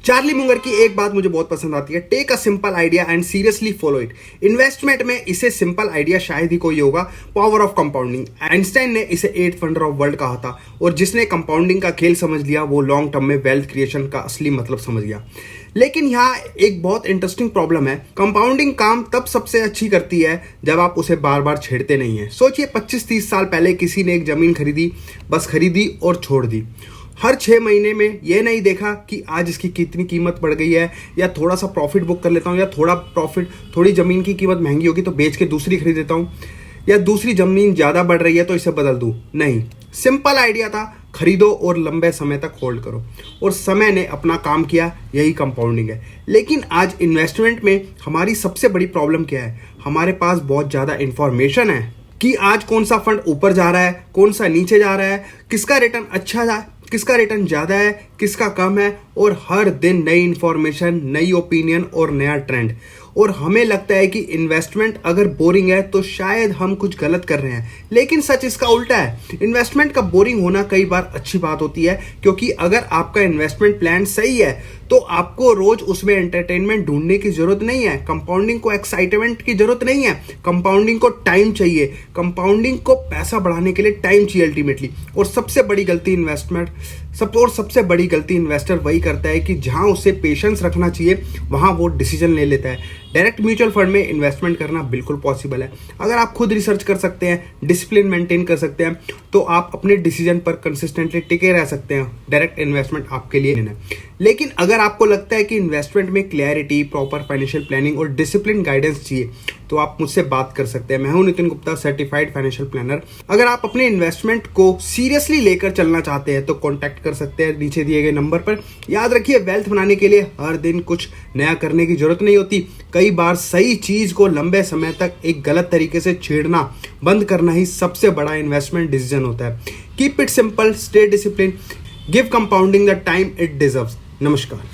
Charlie Munger की एक बात मुझे बहुत पसंद आती है, take a simple idea and seriously follow it. Investment में इसे सिंपल आइडिया शायद ही कोई होगा, पावर ऑफ कंपाउंडिंग। आइंस्टाइन ने इसे 8th वंडर ऑफ वर्ल्ड कहा था, और जिसने कंपाउंडिंग का खेल समझ लिया वो लॉन्ग टर्म में वेल्थ क्रिएशन का असली मतलब समझ गया। लेकिन यहाँ एक बहुत इंटरेस्टिंग प्रॉब्लम है, कंपाउंडिंग काम तब सबसे अच्छी करती है जब आप उसे बार बार छेड़ते नहीं है। सोचिए 25-30 साल पहले किसी ने एक जमीन खरीदी, बस खरीदी और छोड़ दी। हर 6 महीने में यह नहीं देखा कि आज इसकी कितनी कीमत बढ़ गई है, या थोड़ा सा प्रॉफिट बुक कर लेता हूँ, या थोड़ी ज़मीन की कीमत महंगी होगी तो बेच के दूसरी खरीद लेता हूँ, या दूसरी ज़मीन ज़्यादा बढ़ रही है तो इसे बदल दूँ। नहीं, सिंपल आइडिया था, खरीदो और लंबे समय तक होल्ड करो, और समय ने अपना काम किया। यही कंपाउंडिंग है। लेकिन आज इन्वेस्टमेंट में हमारी सबसे बड़ी प्रॉब्लम क्या है? हमारे पास बहुत ज़्यादा इंफॉर्मेशन है कि आज कौन सा फंड ऊपर जा रहा है, कौन सा नीचे जा रहा है, किसका रिटर्न अच्छा है, किसका रिटर्न ज़्यादा है, किसका कम है, और हर दिन नई इंफॉर्मेशन, नई ओपिनियन और नया ट्रेंड। और हमें लगता है कि इन्वेस्टमेंट अगर बोरिंग है तो शायद हम कुछ गलत कर रहे हैं, लेकिन सच इसका उल्टा है। इन्वेस्टमेंट का बोरिंग होना कई बार अच्छी बात होती है, क्योंकि अगर आपका इन्वेस्टमेंट प्लान सही है तो आपको रोज उसमें एंटरटेनमेंट ढूंढने की जरूरत नहीं है, कंपाउंडिंग को एक्साइटमेंट की जरूरत नहीं है, कंपाउंडिंग को टाइम चाहिए, कंपाउंडिंग को पैसा बढ़ाने के लिए टाइम चाहिए अल्टीमेटली। और सबसे बड़ी गलती इन्वेस्टर वही करता है कि जहां उसे पेशेंस रखना चाहिए वहां वो डिसीजन ले लेता है। डायरेक्ट म्यूचुअल फंड में इन्वेस्टमेंट करना बिल्कुल पॉसिबल है। अगर आप खुद रिसर्च कर सकते हैं, डिसिप्लिन मेंटेन कर सकते हैं, तो आप अपने डिसीजन पर कंसिस्टेंटली टिके रह सकते हैं। डायरेक्ट इन्वेस्टमेंट आपके लिए है। लेकिन अगर आपको लगता है कि इन्वेस्टमेंट में क्लैरिटी, प्रॉपर फाइनेंशियल प्लानिंग और डिसिप्लिन गाइडेंस चाहिए, तो आप मुझसे बात कर सकते हैं। मैं हूं Nitin Gupta, certified financial planner. अगर आप अपने इन्वेस्टमेंट को सीरियसली लेकर चलना चाहते हैं तो कॉन्टैक्ट कर सकते हैं नीचे दिए गए नंबर पर। याद रखिए, वेल्थ बनाने के लिए हर दिन कुछ नया करने की जरूरत नहीं होती। कई बार सही चीज को लंबे समय तक एक गलत तरीके से छेड़ना बंद करना ही सबसे बड़ा इन्वेस्टमेंट डिसीजन होता है। Keep it simple, stay discipline, give compounding the time it deserves. नमस्कार।